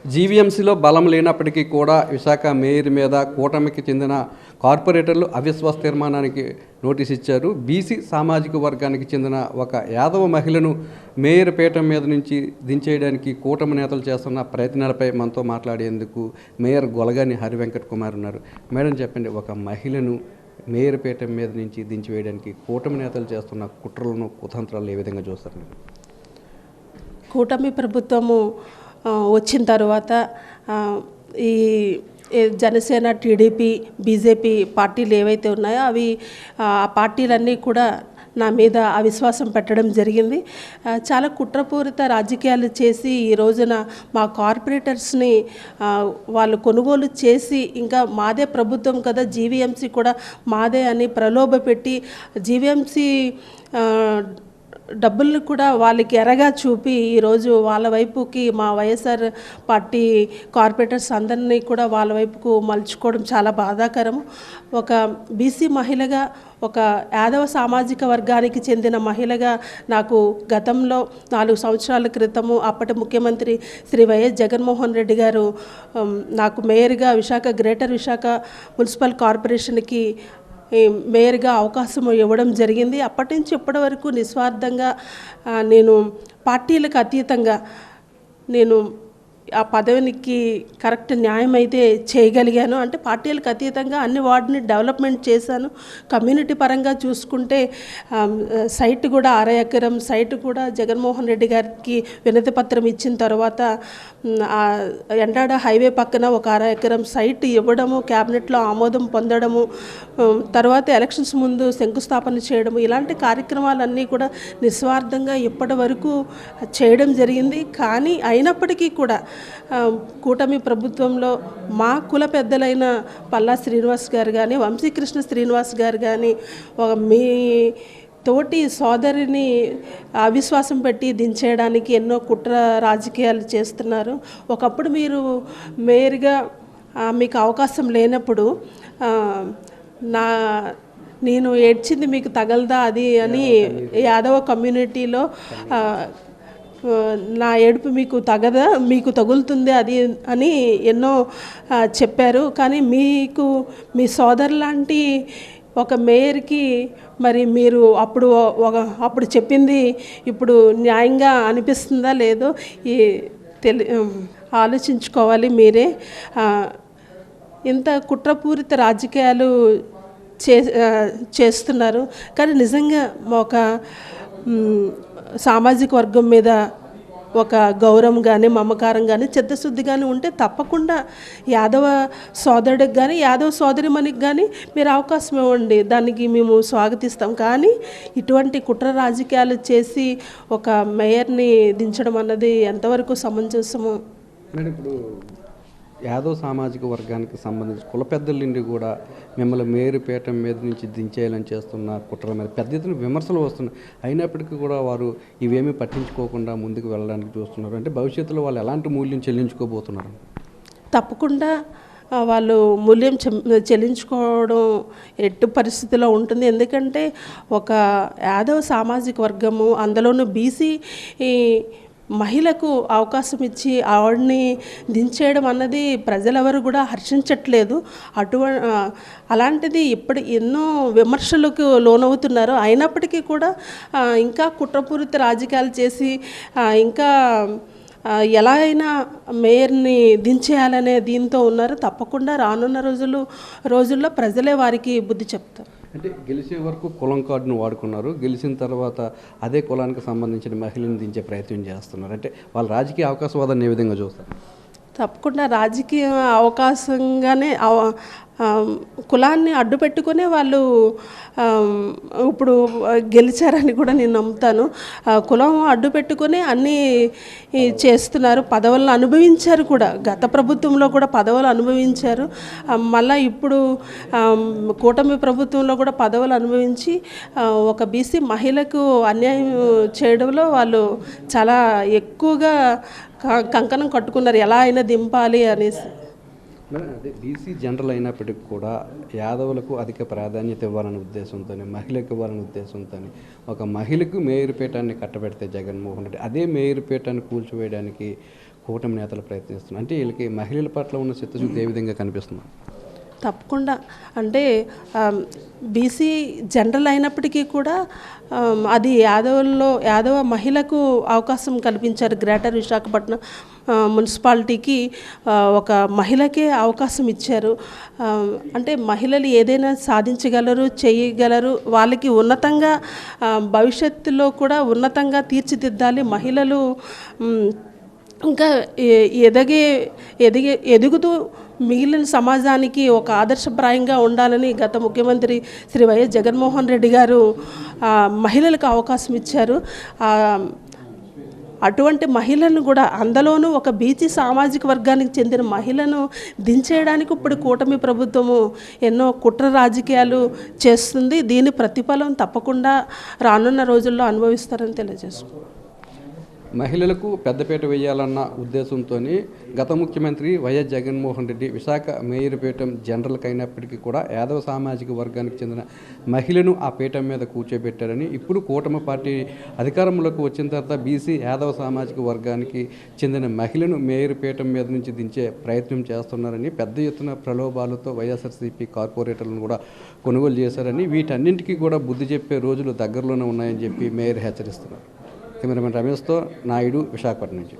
జీవీఎంసీలో బలం లేనప్పటికీ కూడా విశాఖ మేయర్ మీద కూటమికి చెందిన కార్పొరేటర్లు అవిశ్వాస తీర్మానానికి నోటీస్ ఇచ్చారు. బీసీ సామాజిక వర్గానికి చెందిన ఒక యాదవ మహిళను మేయర్ పీఠం మీద నుంచి దించేయడానికి కూటమి నేతలు చేస్తున్న ప్రయత్నాలపై మనతో మాట్లాడేందుకు మేయర్ గొలగాని హరివెంకట్ కుమార్ ఉన్నారు. మేడం చెప్పండి, ఒక మహిళను మేయర్ పీఠం మీద నుంచి దించివేయడానికి కూటమి నేతలు చేస్తున్న కుట్రలను కుతంత్రాలు ఏ విధంగా చూస్తారు? కూటమి ప్రభుత్వము వచ్చిన తర్వాత ఈ జనసేన, టీడీపీ, బీజేపీ పార్టీలు ఏవైతే ఉన్నాయో అవి ఆ పార్టీలన్నీ కూడా నా మీద అవిశ్వాసం పెట్టడం జరిగింది. చాలా కుట్రపూరిత రాజకీయాలు చేసి ఈ రోజున మా కార్పొరేటర్స్ని వాళ్ళు కొనుగోలు చేసి ఇంకా మాదే ప్రభుత్వం కదా, జీవీఎంసీ కూడా మాదే అని ప్రలోభపెట్టి జీవీఎంసీ డబ్బులను కూడా వాళ్ళకి ఎరగా చూపి ఈరోజు వాళ్ళ వైపుకి మా వైఎస్ఆర్ పార్టీ కార్పొరేటర్స్ అందరినీ కూడా వాళ్ళ వైపుకు మలుచుకోవడం చాలా బాధాకరం. ఒక బీసీ మహిళగా, ఒక యాదవ సామాజిక వర్గానికి చెందిన మహిళగా నాకు గతంలో 4 సంవత్సరాల క్రితము అప్పటి ముఖ్యమంత్రి శ్రీ వైఎస్ జగన్మోహన్ రెడ్డి గారు నాకు మేయర్గా గ్రేటర్ విశాఖ మున్సిపల్ కార్పొరేషన్కి మేయర్గా అవకాశం ఇవ్వడం జరిగింది. అప్పటి నుంచి ఇప్పటి వరకు నిస్వార్థంగా నేను పార్టీలకు అతీతంగా నేను ఆ పదవికి కరెక్ట్ న్యాయం అయితే చేయగలిగాను. అంటే పార్టీలకు అతీతంగా అన్ని వార్డుని డెవలప్మెంట్ చేశాను. కమ్యూనిటీ పరంగా చూసుకుంటే సైట్ కూడా 6 ఎకరం సైట్ కూడా జగన్మోహన్ రెడ్డి గారికి వినతి పత్రం ఇచ్చిన తర్వాత ఎండాడ హైవే పక్కన ఒక 6 ఎకరం సైట్ ఇవ్వడము, క్యాబినెట్లో ఆమోదం పొందడము, తర్వాత ఎలక్షన్స్ ముందు శంకుస్థాపన చేయడము, ఇలాంటి కార్యక్రమాలన్నీ కూడా నిస్వార్థంగా ఇప్పటి వరకు చేయడం జరిగింది. కానీ అయినప్పటికీ కూడా కూటమి ప్రభుత్వంలో మా కుల పెద్దలైన పల్లా శ్రీనివాస్ గారు కానీ, వంశీకృష్ణ శ్రీనివాస్ గారు కానీ మీ తోటి సోదరిని అవిశ్వాసం పెట్టి దించేయడానికి ఎన్నో కుట్ర రాజకీయాలు చేస్తున్నారు. ఒకప్పుడు మీరు మేయర్గా మీకు అవకాశం లేనప్పుడు నేను ఏడ్చింది మీకు తగలదా అది అని యాదవ కమ్యూనిటీలో నా ఏడుపు మీకు తగులుతుంది అది అని ఎన్నో చెప్పారు. కానీ మీ సోదరులాంటి ఒక మేయర్కి మరి మీరు అప్పుడు చెప్పింది ఇప్పుడు న్యాయంగా అనిపిస్తుందా లేదో ఆలోచించుకోవాలి మీరే. ఇంత కుట్రపూరిత రాజకీయాలు చేస్తున్నారు. కానీ నిజంగా ఒక సామాజిక వర్గం మీద ఒక గౌరవం కానీ, మమకారం కానీ, చిత్తశుద్ధి కానీ ఉంటే తప్పకుండా యాదవ సోదరుడికి కానీ, యాదవ సోదరిమణికి కానీ మీరు అవకాశం ఇవ్వండి, దానికి మేము స్వాగతిస్తాం. కానీ ఇటువంటి కుట్ర రాజకీయాలు చేసి ఒక మేయర్ని దించడం అన్నది ఎంతవరకు సమంజసము? ఇప్పుడు యాదవ్ సామాజిక వర్గానికి సంబంధించి కుల పెద్దల నుండి కూడా మిమ్మల్ని మేయర్ పీఠం మీద నుంచి దించేయాలని చేస్తున్న కుట్ర మీద పెద్ద ఎత్తున విమర్శలు వస్తున్నాయి. అయినప్పటికీ కూడా వారు ఇవేమీ పట్టించుకోకుండా ముందుకు వెళ్ళడానికి చూస్తున్నారు. అంటే భవిష్యత్తులో వాళ్ళు ఎలాంటి మూల్యం చెల్లించుకోబోతున్నారు? తప్పకుండా వాళ్ళు మూల్యం చెల్లించుకోవడం ఎట్టి పరిస్థితిలో ఉంటుంది. ఎందుకంటే ఒక యాదవ సామాజిక వర్గము, అందులోనూ బీసీ మహిళకు అవకాశం ఇచ్చి ఆవిడని దించేయడం అన్నది ప్రజలెవరు కూడా హర్షించట్లేదు. అలాంటిది ఇప్పుడు ఎన్నో విమర్శలకు లోనవుతున్నారు. అయినప్పటికీ కూడా ఇంకా కుట్రపూరిత రాజకీయాలు చేసి ఇంకా ఎలా అయినా మేయర్ని దించేయాలనే దీంతో ఉన్నారు. తప్పకుండా రానున్న రోజుల్లో ప్రజలే వారికి బుద్ధి చెప్తారు. అంటే గెలిచే వరకు కులం కార్డును వాడుకున్నారు, గెలిచిన తర్వాత అదే కులానికి సంబంధించిన మహిళను దించే ప్రయత్నం చేస్తున్నారు. అంటే వాళ్ళ రాజకీయ అవకాశవాదాన్ని ఏ విధంగా చూస్తారు? తప్పకుండా రాజకీయ అవకాశంగానే కులాన్ని అడ్డు పెట్టుకునే వాళ్ళు ఇప్పుడు గెలిచారని కూడా నేను నమ్ముతాను. కులం అడ్డు పెట్టుకుని అన్నీ చేస్తున్నారు. పదవులను అనుభవించారు కూడా, గత ప్రభుత్వంలో కూడా పదవులు అనుభవించారు. మళ్ళీ ఇప్పుడు కూటమి ప్రభుత్వంలో కూడా పదవులు అనుభవించి ఒక బీసీ మహిళకు అన్యాయం చేయడంలో వాళ్ళు చాలా ఎక్కువగా కంకణం కట్టుకున్నారు, ఎలా అయినా దింపాలి అనేసి. అదే బీసీ జనరల్ అయినప్పటికీ కూడా యాదవులకు అధిక ప్రాధాన్యత ఇవ్వాలనే ఉద్దేశంతో, మహిళకు ఇవ్వాలనే ఉద్దేశంతో ఒక మహిళకు మేయర్ పీఠాన్ని కట్టబెడితే జగన్మోహన్ రెడ్డి అదే మేయర్ పీఠాన్ని కూల్చివేయడానికి కూటమి నేతలు ప్రయత్నిస్తున్నారు. అంటే వీళ్ళకి మహిళల పట్ల ఉన్న చిత్తశుద్ధి ఏ విధంగా కనిపిస్తుంది? తప్పకుండా అంటే బీసీ జనరల్ అయినప్పటికీ కూడా అది యాదవ మహిళకు అవకాశం కల్పించారు. గ్రేటర్ విశాఖపట్నం మున్సిపాలిటీకి ఒక మహిళకే అవకాశం ఇచ్చారు. అంటే మహిళలు ఏదైనా సాధించగలరు, చేయగలరు. వాళ్ళకి ఉన్నతంగా భవిష్యత్తులో కూడా ఉన్నతంగా తీర్చిదిద్దాలి. మహిళలు ఇంకా ఎదుగుతూ మిగిలిన సమాజానికి ఒక ఆదర్శప్రాయంగా ఉండాలని గత ముఖ్యమంత్రి శ్రీ వైఎస్ జగన్మోహన్ రెడ్డి గారు మహిళలకు అవకాశం ఇచ్చారు. అటువంటి మహిళలను కూడా అందులోనూ ఒక బీసీ సామాజిక వర్గానికి చెందిన మహిళను దించేయడానికి ఇప్పుడు కూటమి ప్రభుత్వము ఎన్నో కుట్ర రాజకీయాలు చేస్తుంది. దీని ప్రతిఫలం తప్పకుండా రానున్న రోజుల్లో అనుభవిస్తారని తెలియజేస్తున్నాను. మహిళలకు పెద్దపీట వేయాలన్న ఉద్దేశంతో గత ముఖ్యమంత్రి వైఎస్ జగన్మోహన్ రెడ్డి విశాఖ మేయర్ పీఠం జనరల్కి అయినప్పటికీ కూడా యాదవ సామాజిక వర్గానికి చెందిన మహిళను ఆ పీఠం మీద కూర్చోబెట్టారని, ఇప్పుడు కూటమి పార్టీ అధికారంలోకి వచ్చిన తర్వాత బీసీ యాదవ సామాజిక వర్గానికి చెందిన మహిళను మేయర్ పీఠం మీద నుంచి దించే ప్రయత్నం చేస్తున్నారని, పెద్ద ఎత్తున ప్రలోభాలతో వైఎస్ఆర్సీపీ కార్పొరేటర్లను కూడా కొనుగోలు చేశారని, వీటన్నింటికీ కూడా బుద్ధి చెప్పే రోజులు దగ్గరలోనే ఉన్నాయని చెప్పి మేయర్ హెచ్చరిస్తున్నారు. కెమెరామెన్ రమేష్తో నాయుడు, విశాఖపట్నం నుంచి.